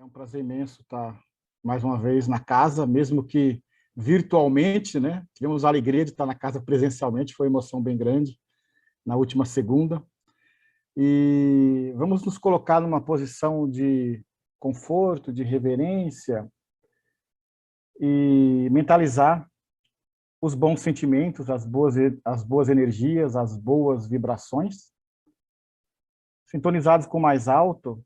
É um prazer imenso estar mais uma vez na casa, mesmo que virtualmente, né? Tivemos a alegria de estar na casa presencialmente, foi uma emoção bem grande na última segunda. E vamos nos colocar numa posição de conforto, de reverência e mentalizar os bons sentimentos, as boas energias, as boas vibrações. Sintonizados com o mais alto,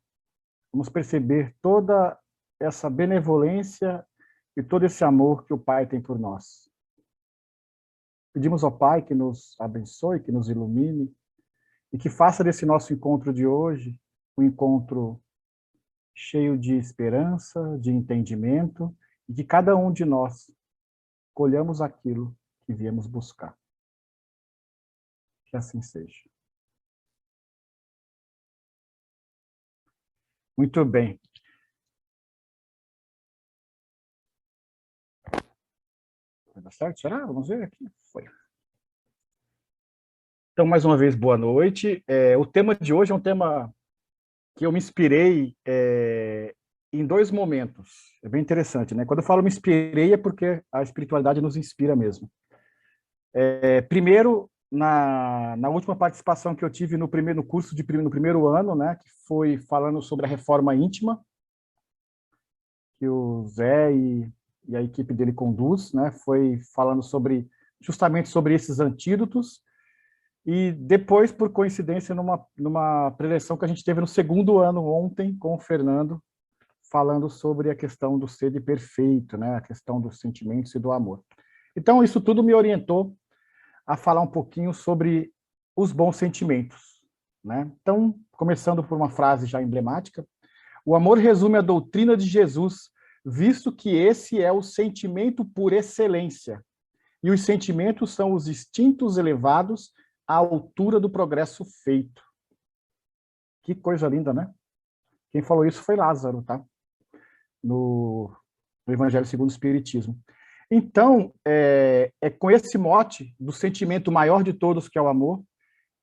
vamos perceber toda essa benevolência e todo esse amor que o Pai tem por nós. Pedimos ao Pai que nos abençoe, que nos ilumine e que faça desse nosso encontro de hoje um encontro cheio de esperança, de entendimento e que cada um de nós colhamos aquilo que viemos buscar. Que assim seja. Muito bem. Vai dar certo? Será? Vamos ver aqui. Foi. Então, mais uma vez, boa noite. O tema de hoje é um tema que eu me inspirei em dois momentos. É bem interessante, né? Quando eu falo me inspirei é porque a espiritualidade nos inspira mesmo. Primeiro, na última participação que eu tive no curso no primeiro ano, né, que foi falando sobre a reforma íntima, que o Zé e a equipe dele conduz, né, foi falando justamente sobre esses antídotos. E depois, por coincidência, numa preleção que a gente teve no segundo ano ontem com o Fernando, falando sobre a questão do ser perfeito, né, a questão dos sentimentos e do amor. Então, isso tudo me orientou a falar um pouquinho sobre os bons sentimentos, né? Então, começando por uma frase já emblemática, o amor resume a doutrina de Jesus, visto que esse é o sentimento por excelência, e os sentimentos são os instintos elevados à altura do progresso feito. Que coisa linda, né? Quem falou isso foi Lázaro, tá? No Evangelho segundo o Espiritismo. Então, é com esse mote do sentimento maior de todos, que é o amor,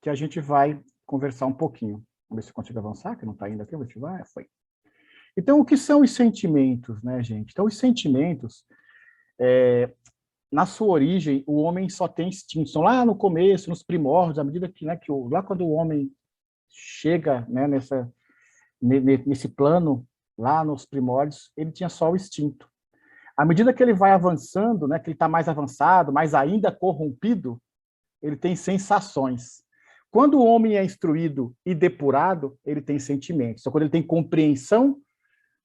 que a gente vai conversar um pouquinho. Vamos ver se eu consigo avançar, que não está indo aqui, vai, foi. Então, o que são os sentimentos, né, gente? Então, os sentimentos, na sua origem, o homem só tem instintos. Então, lá no começo, nos primórdios, à medida que, né, lá quando o homem chega, né, nesse plano, lá nos primórdios, ele tinha só o instinto. À medida que ele vai avançando, né, que ele está mais avançado, mas ainda corrompido, ele tem sensações. Quando o homem é instruído e depurado, ele tem sentimentos. Então, quando ele tem compreensão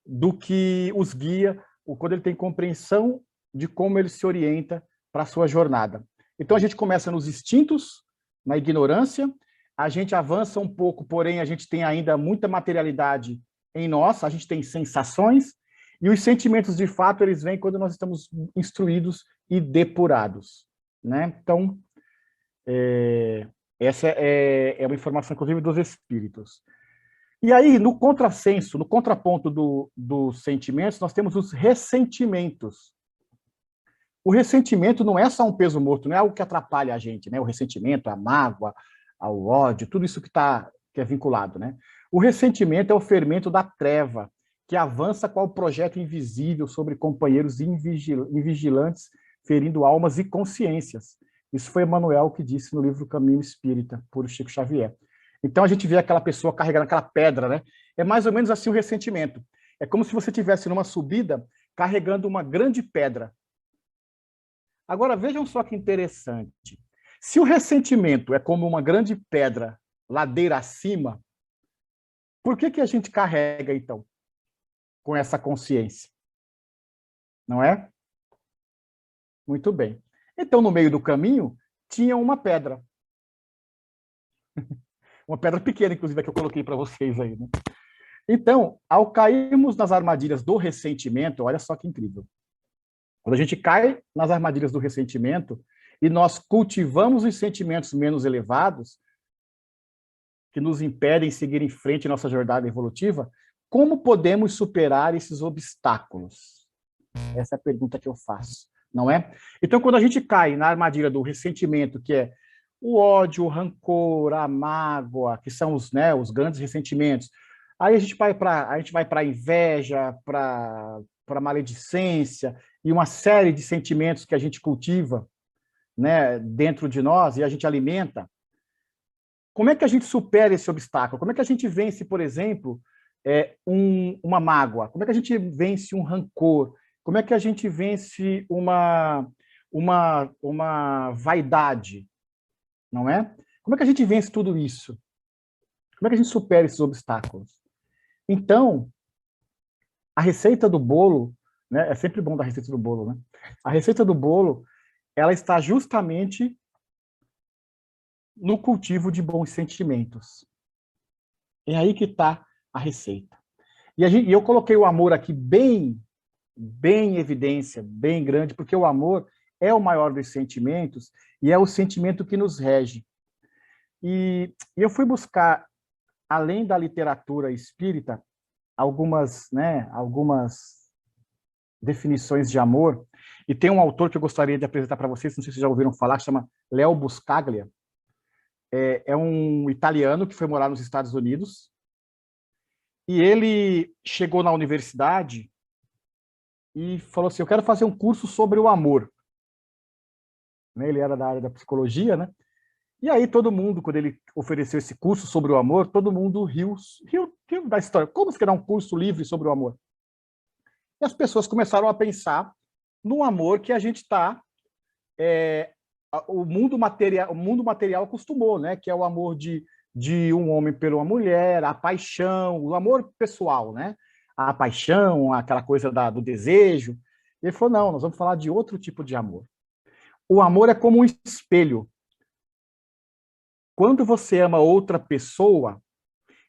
do que os guia, ou quando ele tem compreensão de como ele se orienta para a sua jornada. Então, a gente começa nos instintos, na ignorância, a gente avança um pouco, porém, a gente tem ainda muita materialidade em nós, a gente tem sensações, e os sentimentos, de fato, eles vêm quando nós estamos instruídos e depurados, né? Então, essa é uma informação, inclusive, dos espíritos. E aí, no contrassenso, no contraponto dos sentimentos, nós temos os ressentimentos. O ressentimento não é só um peso morto, não é algo que atrapalha a gente, né? O ressentimento, a mágoa, o ódio, tudo isso que é vinculado, né? O ressentimento é o fermento da treva, que avança qual projeto invisível sobre companheiros invigilantes, ferindo almas e consciências. Isso foi Emmanuel que disse no livro Caminho Espírita, por Chico Xavier. Então a gente vê aquela pessoa carregando aquela pedra, né? É mais ou menos assim o ressentimento. É como se você estivesse numa subida carregando uma grande pedra. Agora vejam só que interessante. Se o ressentimento é como uma grande pedra ladeira acima, por que a gente carrega, então, com essa consciência? Não é? Muito bem. Então, no meio do caminho, tinha uma pedra. Uma pedra pequena, inclusive, que eu coloquei para vocês aí, né? Então, ao cairmos nas armadilhas do ressentimento, olha só que incrível. Quando a gente cai nas armadilhas do ressentimento e nós cultivamos os sentimentos menos elevados, que nos impedem de seguir em frente em nossa jornada evolutiva, como podemos superar esses obstáculos? Essa é a pergunta que eu faço, não é? Então, quando a gente cai na armadilha do ressentimento, que é o ódio, o rancor, a mágoa, que são os grandes ressentimentos, Aí a gente vai para a inveja, para maledicência e uma série de sentimentos que a gente cultiva, né, dentro de nós e a gente alimenta. Como é que a gente supera esse obstáculo? Como é que a gente vence, por exemplo, uma mágoa? Como é que a gente vence um rancor? Como é que a gente vence uma vaidade? Não é? Como é que a gente vence tudo isso? Como é que a gente supera esses obstáculos? Então, a receita do bolo, né, é sempre bom dar a receita do bolo, né? A receita do bolo, ela está justamente no cultivo de bons sentimentos. É aí que está a receita. E eu coloquei o amor aqui bem em evidência, bem grande, porque o amor é o maior dos sentimentos e é o sentimento que nos rege. E eu fui buscar, além da literatura espírita, algumas definições de amor, e tem um autor que eu gostaria de apresentar para vocês, não sei se vocês já ouviram falar, que chama Léo Buscaglia. É um italiano que foi morar nos Estados Unidos, e ele chegou na universidade e falou assim, eu quero fazer um curso sobre o amor. Ele era da área da psicologia, né? E aí todo mundo, quando ele ofereceu esse curso sobre o amor, todo mundo riu da história. Como você dá um curso livre sobre o amor? E as pessoas começaram a pensar no amor que a gente está... o mundo material acostumou, né? Que é o amor de um homem por uma mulher, a paixão, o amor pessoal, né? A paixão, aquela coisa do desejo. Ele falou, não, nós vamos falar de outro tipo de amor. O amor é como um espelho. Quando você ama outra pessoa,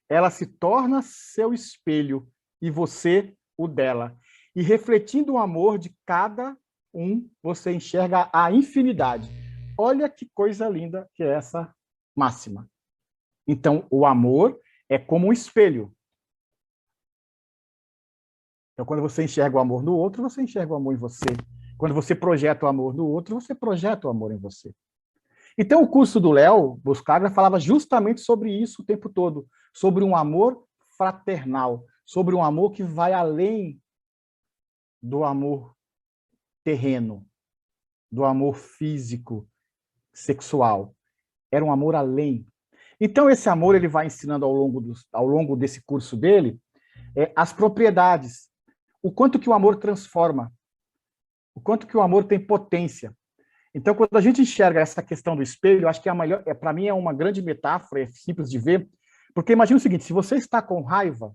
ela se torna seu espelho e você o dela. E refletindo o amor de cada um, você enxerga a infinidade. Olha que coisa linda que é essa máxima. Então, o amor é como um espelho. Então, quando você enxerga o amor no outro, você enxerga o amor em você. Quando você projeta o amor no outro, você projeta o amor em você. Então, o curso do Léo Buscaglia falava justamente sobre isso o tempo todo, sobre um amor fraternal, sobre um amor que vai além do amor terreno, do amor físico, sexual. Era um amor além. Então, esse amor ele vai ensinando ao longo desse curso dele as propriedades, o quanto que o amor transforma, o quanto que o amor tem potência. Então, quando a gente enxerga essa questão do espelho, eu acho que para mim é uma grande metáfora, é simples de ver, porque imagina o seguinte, se você está com raiva,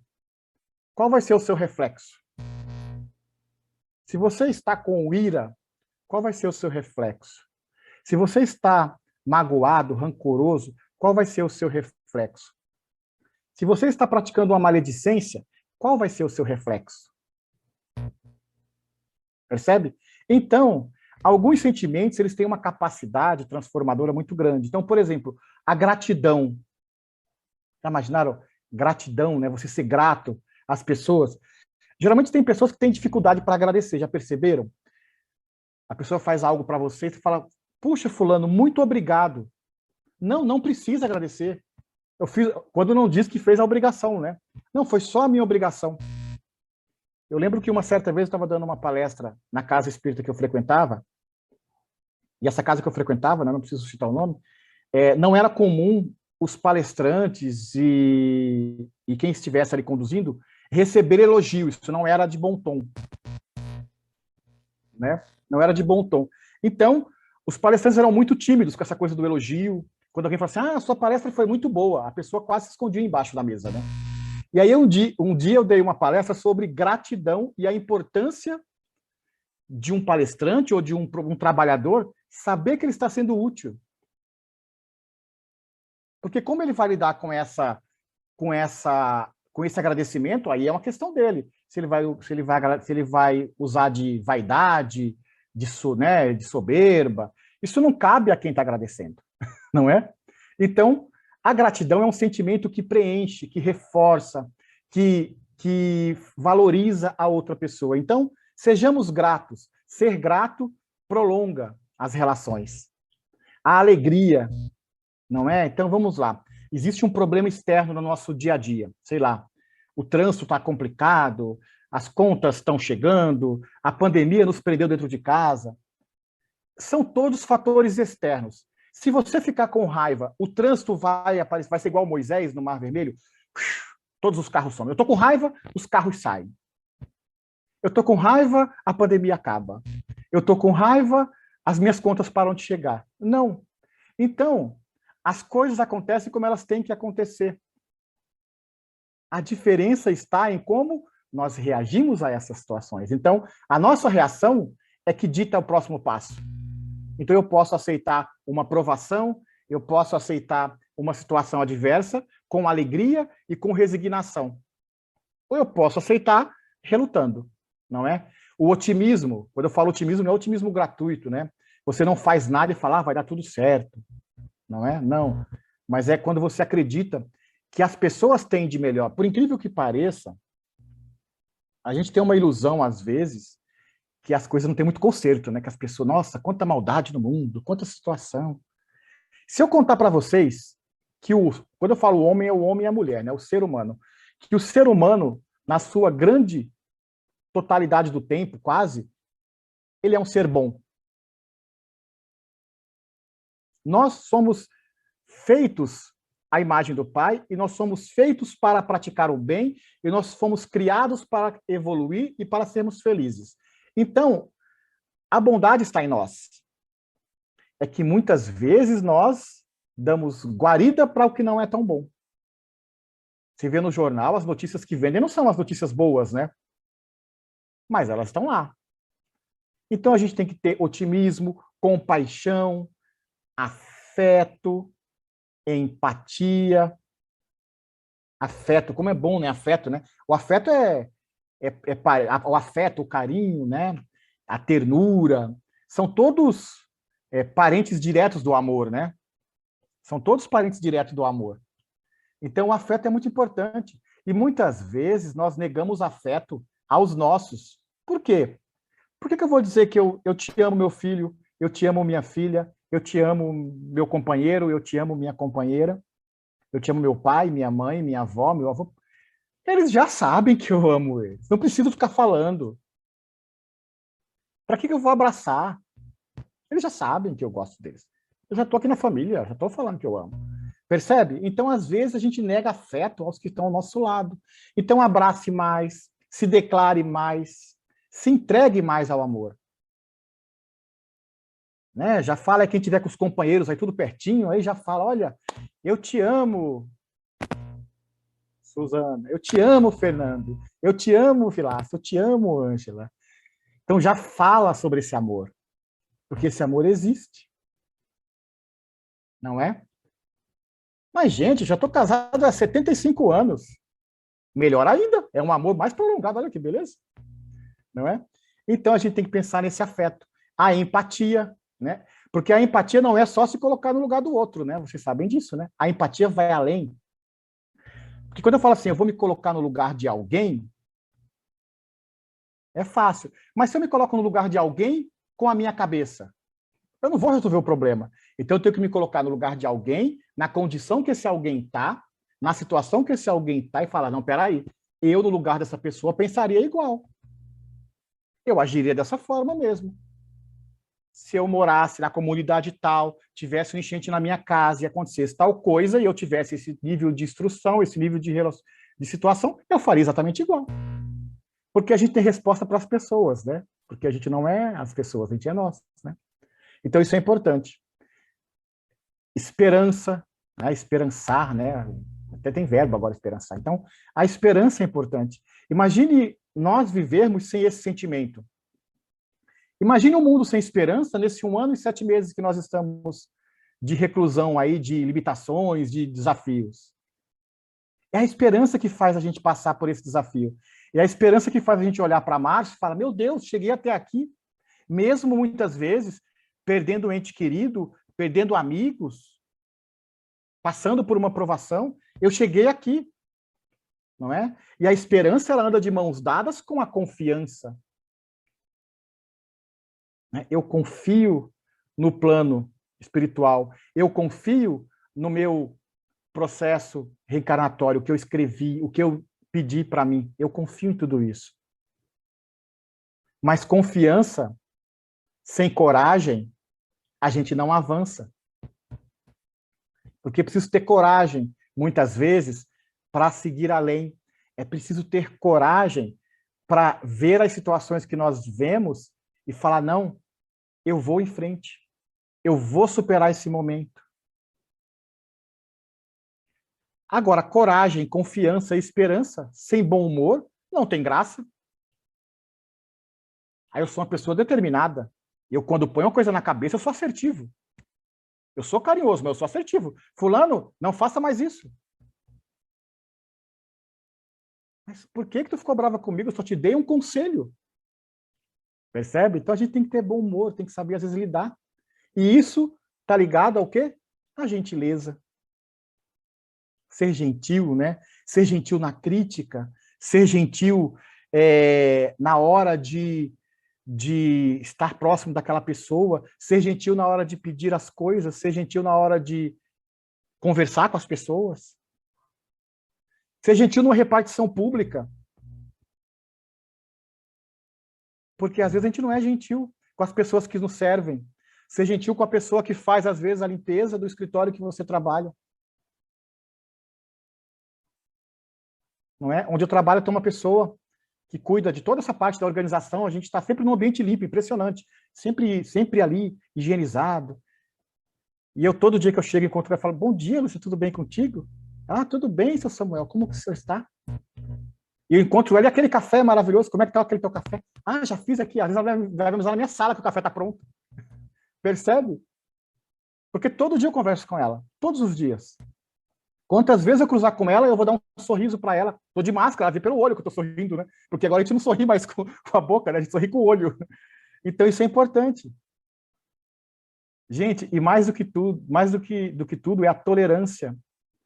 qual vai ser o seu reflexo? Se você está com ira, qual vai ser o seu reflexo? Se você está magoado, rancoroso, qual vai ser o seu reflexo? Se você está praticando uma maledicência, qual vai ser o seu reflexo? Percebe? Então, alguns sentimentos eles têm uma capacidade transformadora muito grande. Então, por exemplo, a gratidão. Já imaginaram? Gratidão, né? Você ser grato às pessoas. Geralmente tem pessoas que têm dificuldade para agradecer, já perceberam? A pessoa faz algo para você e você fala, puxa, fulano, muito obrigado. Não, não precisa agradecer. Eu fiz, quando não diz que fez a obrigação, né? Não, foi só a minha obrigação. Eu lembro que uma certa vez eu estava dando uma palestra na casa espírita que eu frequentava, e essa casa que eu frequentava, né, não preciso citar o nome, não era comum os palestrantes e quem estivesse ali conduzindo receber elogios, isso não era de bom tom. Né? Não era de bom tom. Então, os palestrantes eram muito tímidos com essa coisa do elogio. Quando alguém fala assim, sua palestra foi muito boa, a pessoa quase se escondia embaixo da mesa, né? E aí um dia eu dei uma palestra sobre gratidão e a importância de um palestrante ou de um trabalhador saber que ele está sendo útil. Porque como ele vai lidar com esse agradecimento, aí é uma questão dele. Se ele vai usar de vaidade, de soberba, isso não cabe a quem está agradecendo, não é? Então, a gratidão é um sentimento que preenche, que reforça, que valoriza a outra pessoa. Então, sejamos gratos. Ser grato prolonga as relações. A alegria, não é? Então, vamos lá. Existe um problema externo no nosso dia a dia, sei lá, o trânsito está complicado, as contas estão chegando, a pandemia nos prendeu dentro de casa. São todos fatores externos. Se você ficar com raiva, o trânsito vai ser igual Moisés no Mar Vermelho, todos os carros somem. Eu estou com raiva, os carros saem. Eu estou com raiva, a pandemia acaba. Eu estou com raiva, as minhas contas param de chegar. Não. Então, as coisas acontecem como elas têm que acontecer. A diferença está em como nós reagimos a essas situações. Então, a nossa reação é que dita o próximo passo. Então, eu posso aceitar uma provação, eu posso aceitar uma situação adversa com alegria e com resignação. Ou eu posso aceitar relutando, não é? O otimismo, quando eu falo otimismo, não é otimismo gratuito, né? Você não faz nada e fala, vai dar tudo certo, não é? Não. Mas é quando você acredita que as pessoas têm de melhor. Por incrível que pareça, a gente tem uma ilusão, às vezes, que as coisas não têm muito conserto, né? Que as pessoas, nossa, quanta maldade no mundo, quanta situação. Se eu contar para vocês que quando eu falo homem, é o homem e a mulher, né? O ser humano. Que o ser humano, na sua grande totalidade do tempo, quase, ele é um ser bom. Nós somos feitos à imagem do Pai e nós somos feitos para praticar o bem e nós fomos criados para evoluir e para sermos felizes. Então, a bondade está em nós. É que muitas vezes nós damos guarida para o que não é tão bom. Você vê no jornal, as notícias que vendem não são as notícias boas, né? Mas elas estão lá. Então a gente tem que ter otimismo, compaixão, afeto, empatia. Afeto, como é bom, né? Afeto, né? O afeto o afeto, o carinho, né? A ternura, são todos parentes diretos do amor, né? São todos parentes diretos do amor. Então, o afeto é muito importante. E muitas vezes nós negamos afeto aos nossos. Por quê? Por que eu vou dizer que eu te amo, meu filho, eu te amo, minha filha, eu te amo, meu companheiro, eu te amo, minha companheira, eu te amo, meu pai, minha mãe, minha avó, meu avô? Eles já sabem que eu amo eles. Não preciso ficar falando. Para que eu vou abraçar? Eles já sabem que eu gosto deles. Eu já estou aqui na família, já estou falando que eu amo. Percebe? Então, às vezes, a gente nega afeto aos que estão ao nosso lado. Então, abrace mais, se declare mais, se entregue mais ao amor. Né? Já fala quem tiver com os companheiros aí tudo pertinho, aí já fala, olha, eu te amo, Suzana, eu te amo, Fernando, eu te amo, Vilaça, eu te amo, Ângela. Então, já fala sobre esse amor, porque esse amor existe. Não é? Mas, gente, já estou casado há 75 anos. Melhor ainda, é um amor mais prolongado, olha que beleza. Não é? Então, a gente tem que pensar nesse afeto. A empatia, né? Porque a empatia não é só se colocar no lugar do outro, né? Vocês sabem disso, né? A empatia vai além. Porque quando eu falo assim, eu vou me colocar no lugar de alguém, é fácil. Mas se eu me coloco no lugar de alguém com a minha cabeça, eu não vou resolver o problema. Então, eu tenho que me colocar no lugar de alguém, na condição que esse alguém está, na situação que esse alguém está, e falar, não, peraí, eu, no lugar dessa pessoa, pensaria igual. Eu agiria dessa forma mesmo. Se eu morasse na comunidade tal, tivesse um enchente na minha casa e acontecesse tal coisa, e eu tivesse esse nível de instrução, esse nível de situação, eu faria exatamente igual. Porque a gente tem resposta para as pessoas, né? Porque a gente não é as pessoas, a gente é nós, né? Então, isso é importante. Esperança, né? Esperançar, né? Até tem verbo agora, esperançar. Então, a esperança é importante. Imagine nós vivermos sem esse sentimento. Imagine um mundo sem esperança nesse 1 ano e 7 meses que nós estamos de reclusão aí, de limitações, de desafios. É a esperança que faz a gente passar por esse desafio. É a esperança que faz a gente olhar para março e falar, meu Deus, cheguei até aqui, mesmo muitas vezes perdendo um ente querido, perdendo amigos, passando por uma provação, eu cheguei aqui, não é? E a esperança, ela anda de mãos dadas com a confiança. Eu confio no plano espiritual, eu confio no meu processo reencarnatório, o que eu escrevi, o que eu pedir para mim. Eu confio em tudo isso. Mas confiança sem coragem, a gente não avança. Porque é preciso ter coragem, muitas vezes, para seguir além. É preciso ter coragem para ver as situações que nós vemos e falar, não, eu vou em frente. Eu vou superar esse momento. Agora, coragem, confiança e esperança, sem bom humor, não tem graça. Aí eu sou uma pessoa determinada. Eu, quando ponho uma coisa na cabeça, eu sou assertivo. Eu sou carinhoso, mas eu sou assertivo. Fulano, não faça mais isso. Mas por que tu ficou brava comigo? Eu só te dei um conselho. Percebe? Então a gente tem que ter bom humor, tem que saber às vezes lidar. E isso tá ligado ao quê? A gentileza. Ser gentil, né? Ser gentil na crítica, ser gentil na hora de estar próximo daquela pessoa, ser gentil na hora de pedir as coisas, ser gentil na hora de conversar com as pessoas, ser gentil numa repartição pública. Porque às vezes a gente não é gentil com as pessoas que nos servem. Ser gentil com a pessoa que faz, às vezes, a limpeza do escritório que você trabalha. Não é? Onde eu trabalho tem uma pessoa que cuida de toda essa parte da organização, a gente está sempre num ambiente limpo, impressionante, sempre ali, higienizado. E eu, todo dia que eu chego, encontro ela e falo, bom dia, Lúcia, tudo bem contigo? Ah, tudo bem, seu Samuel, como que o senhor está? E eu encontro ela, e aquele café maravilhoso, como é que está aquele teu café? Ah, já fiz aqui, às vezes ela vai avisar na minha sala que o café está pronto. Percebe? Porque todo dia eu converso com ela, todos os dias. Quantas vezes eu cruzar com ela, eu vou dar um sorriso para ela. Tô de máscara, ela vê pelo olho que eu tô sorrindo, né? Porque agora a gente não sorri mais com a boca, né? A gente sorri com o olho. Então isso é importante. Gente, e mais do que tudo, do que tudo é a tolerância.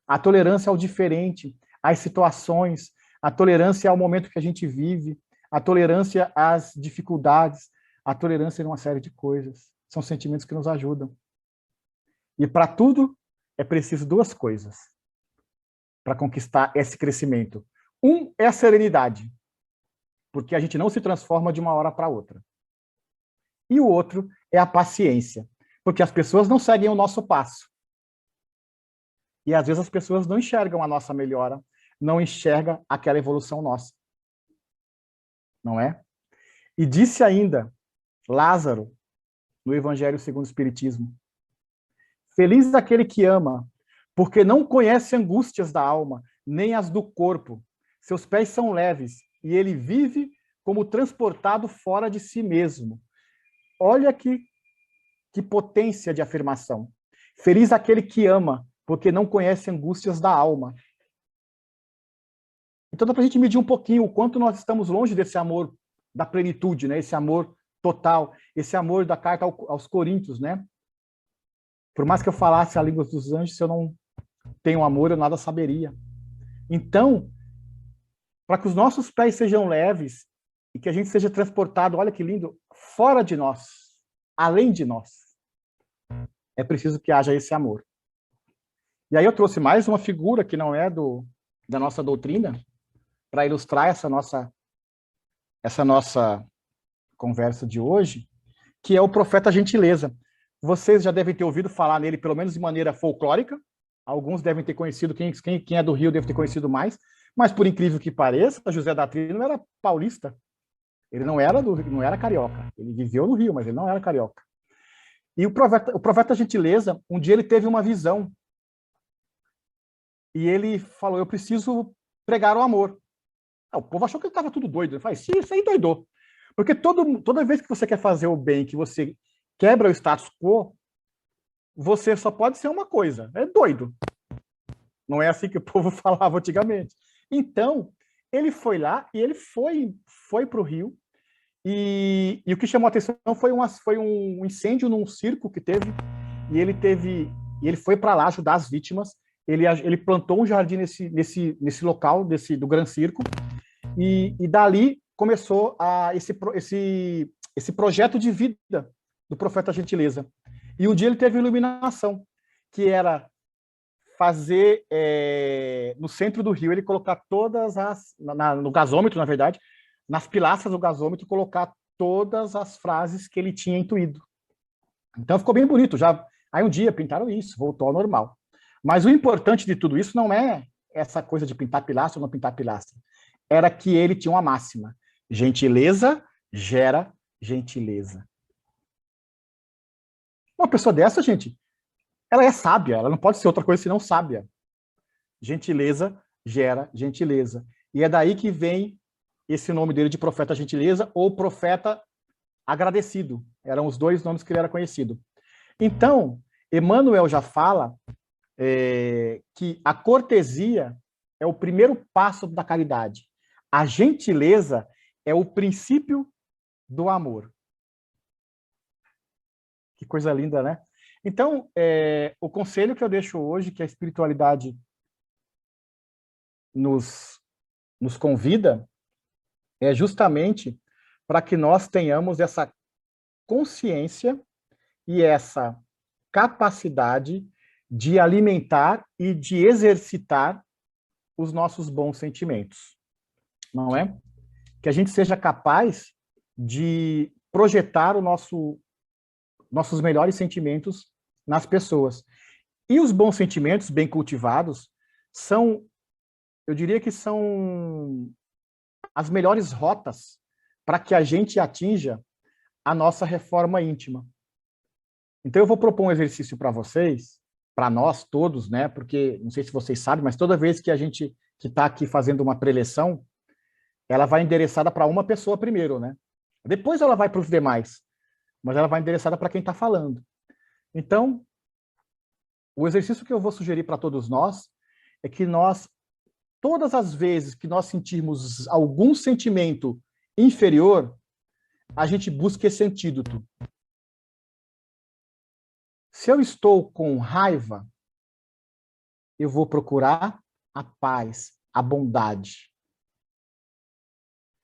A tolerância ao diferente, às situações, a tolerância ao momento que a gente vive, a tolerância às dificuldades, a tolerância em uma série de coisas. São sentimentos que nos ajudam. E para tudo é preciso duas coisas para conquistar esse crescimento. Um é a serenidade, porque a gente não se transforma de uma hora para outra. E o outro é a paciência, porque as pessoas não seguem o nosso passo. E às vezes as pessoas não enxergam a nossa melhora, não enxergam aquela evolução nossa. Não é? E disse ainda Lázaro, no Evangelho segundo o Espiritismo, feliz aquele que ama, porque não conhece angústias da alma, nem as do corpo. Seus pés são leves, e ele vive como transportado fora de si mesmo. Olha que potência de afirmação. Feliz aquele que ama, porque não conhece angústias da alma. Então dá para a gente medir um pouquinho o quanto nós estamos longe desse amor da plenitude, né? Esse amor total, esse amor da carta aos Coríntios, né? Por mais que eu falasse a língua dos anjos, se eu não tenho amor, eu nada saberia. Então, para que os nossos pés sejam leves e que a gente seja transportado, olha que lindo, fora de nós, além de nós, é preciso que haja esse amor. E aí eu trouxe mais uma figura que não é da nossa doutrina, para ilustrar essa nossa conversa de hoje, que é o profeta Gentileza. Vocês já devem ter ouvido falar nele, pelo menos de maneira folclórica. Alguns devem ter conhecido, quem é do Rio deve ter conhecido mais. Mas, por incrível que pareça, José da Trilha não era paulista. Ele não era carioca. Ele viveu no Rio, mas ele não era carioca. E o profeta Gentileza, um dia ele teve uma visão. E ele falou, eu preciso pregar o amor. O povo achou que ele estava tudo doido. Ele falou, sim, isso aí doidou. Porque toda vez que você quer fazer o bem, que você quebra o status quo, você só pode ser uma coisa, é doido. Não é assim que o povo falava antigamente. Então, ele foi lá e ele foi para o Rio, e o que chamou a atenção foi um incêndio num circo que teve, e ele foi para lá ajudar as vítimas, ele plantou um jardim nesse local, do Gran Circo, e dali começou esse projeto de vida do profeta Gentileza. E um dia ele teve iluminação, que era fazer, no centro do rio, ele colocar todas as, no gasômetro, na verdade, nas pilastras do gasômetro, colocar todas as frases que ele tinha intuído. Então ficou bem bonito. Aí um dia pintaram isso, voltou ao normal. Mas o importante de tudo isso não é essa coisa de pintar pilastra ou não pintar pilastra. Era que ele tinha uma máxima: gentileza gera gentileza. Uma pessoa dessa, gente, ela é sábia, ela não pode ser outra coisa senão sábia. Gentileza gera gentileza. E é daí que vem esse nome dele de profeta gentileza ou profeta agradecido. Eram os dois nomes que ele era conhecido. Então, Emmanuel já fala que a cortesia é o primeiro passo da caridade. A gentileza é o princípio do amor. Que coisa linda, né? Então, o conselho que eu deixo hoje, que a espiritualidade nos convida, é justamente para que nós tenhamos essa consciência e essa capacidade de alimentar e de exercitar os nossos bons sentimentos, não é? Que a gente seja capaz de projetar nossos melhores sentimentos nas pessoas. E os bons sentimentos, bem cultivados, eu diria que são as melhores rotas para que a gente atinja a nossa reforma íntima. Então eu vou propor um exercício para vocês, para nós todos, né? Porque não sei se vocês sabem, mas toda vez que a gente que está aqui fazendo uma preleção, ela vai endereçada para uma pessoa primeiro, né? Depois ela vai para os demais, mas ela vai endereçada para quem está falando. Então, o exercício que eu vou sugerir para todos nós é que nós, todas as vezes que nós sentirmos algum sentimento inferior, a gente busque esse antídoto. Se eu estou com raiva, eu vou procurar a paz, a bondade.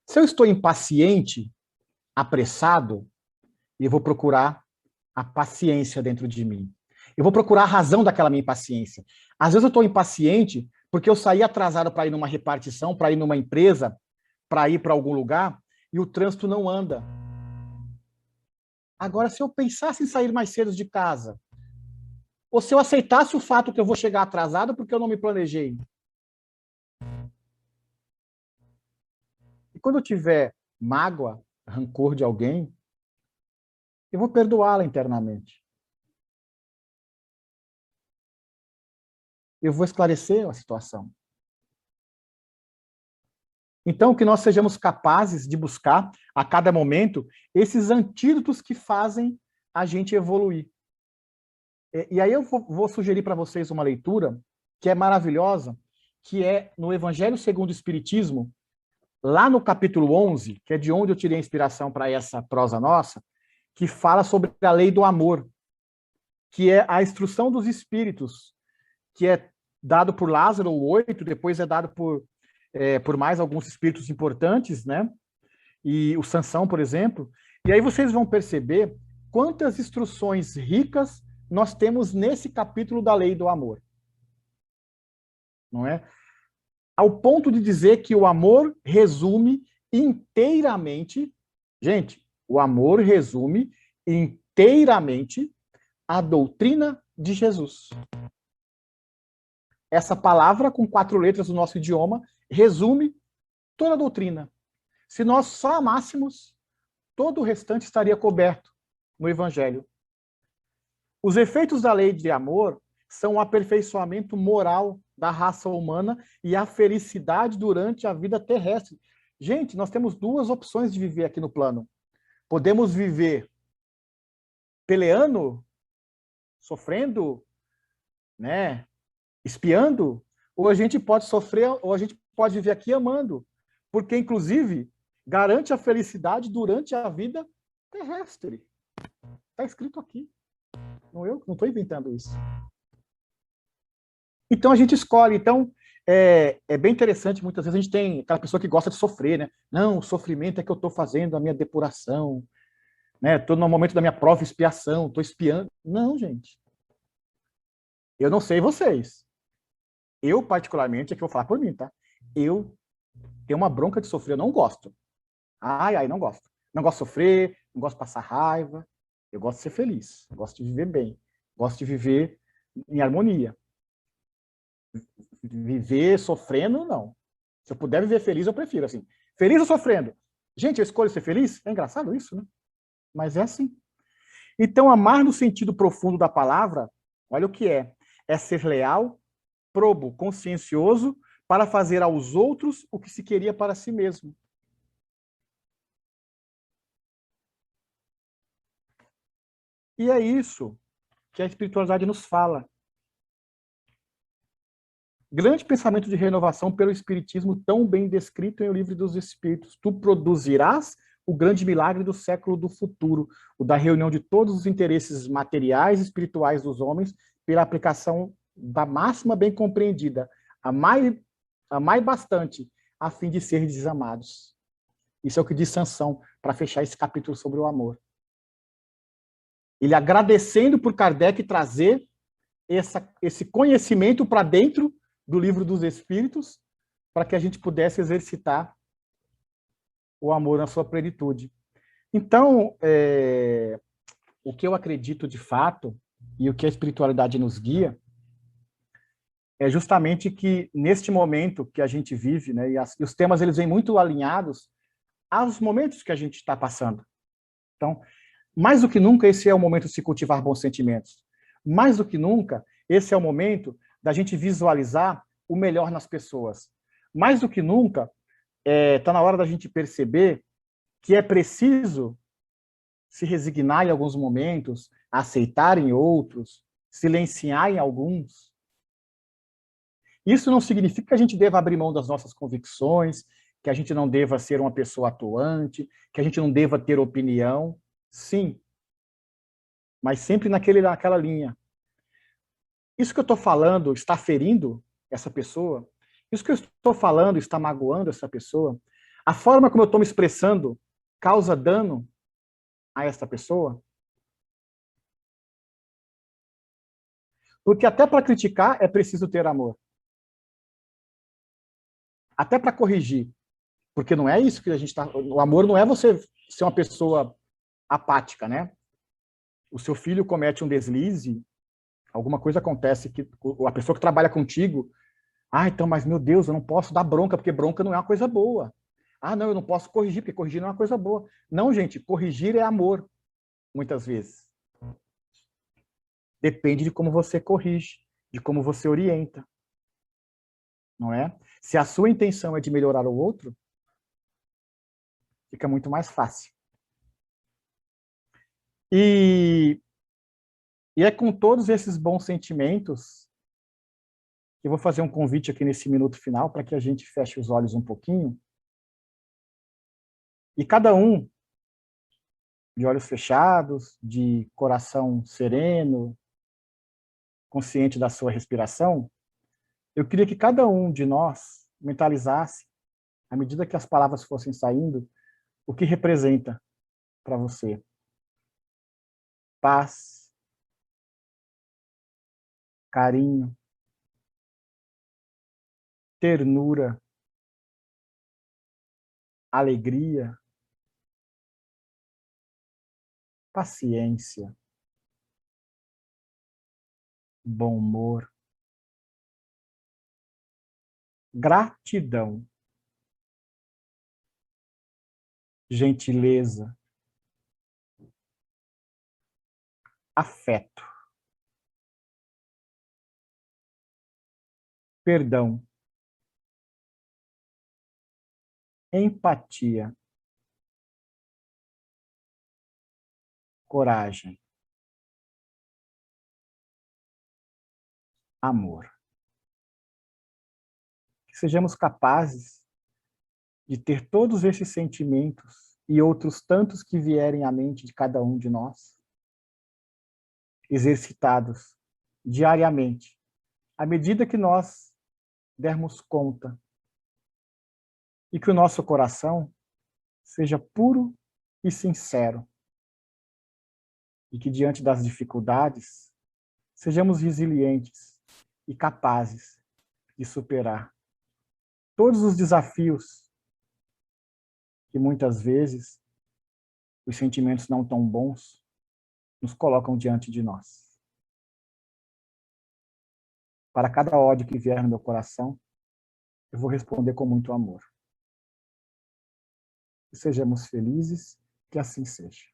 Se eu estou impaciente, apressado, eu vou procurar a paciência dentro de mim. Eu vou procurar a razão daquela minha impaciência. Às vezes eu estou impaciente porque eu saí atrasado para ir numa repartição, para ir numa empresa, para ir para algum lugar, e o trânsito não anda. Agora, se eu pensasse em sair mais cedo de casa, ou se eu aceitasse o fato que eu vou chegar atrasado porque eu não me planejei. E quando eu tiver mágoa, rancor de alguém, eu vou perdoá-la internamente. Eu vou esclarecer a situação. Então, que nós sejamos capazes de buscar, a cada momento, esses antídotos que fazem a gente evoluir. E aí eu vou sugerir para vocês uma leitura que é maravilhosa, que é no Evangelho segundo o Espiritismo, lá no capítulo 11, que é de onde eu tirei a inspiração para essa prosa nossa, que fala sobre a lei do amor, que é a instrução dos espíritos, que é dado por Lázaro, o 8, depois é dado por mais alguns espíritos importantes, né? E o Sansão, por exemplo. E aí vocês vão perceber quantas instruções ricas nós temos nesse capítulo da lei do amor. Não é? Ao ponto de dizer que o amor resume inteiramente, gente, o amor resume inteiramente a doutrina de Jesus. Essa palavra, com 4 letras do nosso idioma, resume toda a doutrina. Se nós só amássemos, todo o restante estaria coberto no Evangelho. Os efeitos da lei de amor são o aperfeiçoamento moral da raça humana e a felicidade durante a vida terrestre. Gente, nós temos 2 opções de viver aqui no plano. Podemos viver peleando, sofrendo, né, espiando, ou a gente pode sofrer, ou a gente pode viver aqui amando, porque, inclusive, garante a felicidade durante a vida terrestre. Está escrito aqui. Eu não estou inventando isso. Então, a gente escolhe. Então, é bem interessante, muitas vezes a gente tem aquela pessoa que gosta de sofrer, né? Não, o sofrimento é que eu estou fazendo a minha depuração, né? Estou no momento da minha prova expiação, estou espiando. Não, gente. Eu não sei vocês, Eu, particularmente, aqui eu vou falar por mim, tá? Eu tenho uma bronca de sofrer, eu não gosto. Ai, não gosto. Não gosto de sofrer, não gosto de passar raiva. Eu gosto de ser feliz, gosto de viver bem, gosto de viver em harmonia. Viver sofrendo, não. Se eu puder viver feliz, eu prefiro, assim. Feliz ou sofrendo? Gente, eu escolho ser feliz? É engraçado isso, né? Mas é assim. Então, amar no sentido profundo da palavra, olha o que é. É ser leal, probo, consciencioso, para fazer aos outros o que se queria para si mesmo. E é isso que a espiritualidade nos fala. Grande pensamento de renovação pelo Espiritismo, tão bem descrito em O Livro dos Espíritos. Tu produzirás o grande milagre do século do futuro, o da reunião de todos os interesses materiais e espirituais dos homens pela aplicação da máxima bem compreendida. Amai bastante, a fim de ser desamados. Isso é o que diz Sansão, para fechar esse capítulo sobre o amor. Ele agradecendo por Kardec trazer esse conhecimento para dentro do Livro dos Espíritos, para que a gente pudesse exercitar o amor na sua plenitude. Então, o que eu acredito de fato, e o que a espiritualidade nos guia, é justamente que, neste momento que a gente vive, né, e os temas eles vêm muito alinhados aos momentos que a gente está passando. Então, mais do que nunca, esse é o momento de se cultivar bons sentimentos. Mais do que nunca, esse é o momento da gente visualizar o melhor nas pessoas. Mais do que nunca, está na hora da gente perceber que é preciso se resignar em alguns momentos, aceitar em outros, silenciar em alguns. Isso não significa que a gente deva abrir mão das nossas convicções, que a gente não deva ser uma pessoa atuante, que a gente não deva ter opinião. Sim, mas sempre naquela linha. Isso que eu estou falando está ferindo essa pessoa? Isso que eu estou falando está magoando essa pessoa? A forma como eu estou me expressando causa dano a essa pessoa? Porque até para criticar é preciso ter amor. Até para corrigir. Porque não é isso que a gente está... O amor não é você ser uma pessoa apática, né? O seu filho comete um deslize, alguma coisa acontece que a pessoa que trabalha contigo, então, mas meu Deus, eu não posso dar bronca, porque bronca não é uma coisa boa. Não, eu não posso corrigir, porque corrigir não é uma coisa boa. Não, gente, corrigir é amor, muitas vezes. Depende de como você corrige, de como você orienta. Não é? Se a sua intenção é de melhorar o outro, fica muito mais fácil. E é com todos esses bons sentimentos que eu vou fazer um convite aqui nesse minuto final para que a gente feche os olhos um pouquinho. E cada um, de olhos fechados, de coração sereno, consciente da sua respiração, eu queria que cada um de nós mentalizasse, à medida que as palavras fossem saindo, o que representa para você. Paz, carinho, ternura, alegria, paciência, bom humor, gratidão, gentileza, afeto, perdão, empatia, coragem, amor. Que sejamos capazes de ter todos esses sentimentos e outros tantos que vierem à mente de cada um de nós, exercitados diariamente, à medida que nós dermos conta, e que o nosso coração seja puro e sincero, e que diante das dificuldades sejamos resilientes e capazes de superar todos os desafios que muitas vezes os sentimentos não tão bons nos colocam diante de nós. Para cada ódio que vier no meu coração, eu vou responder com muito amor. Que sejamos felizes, que assim seja.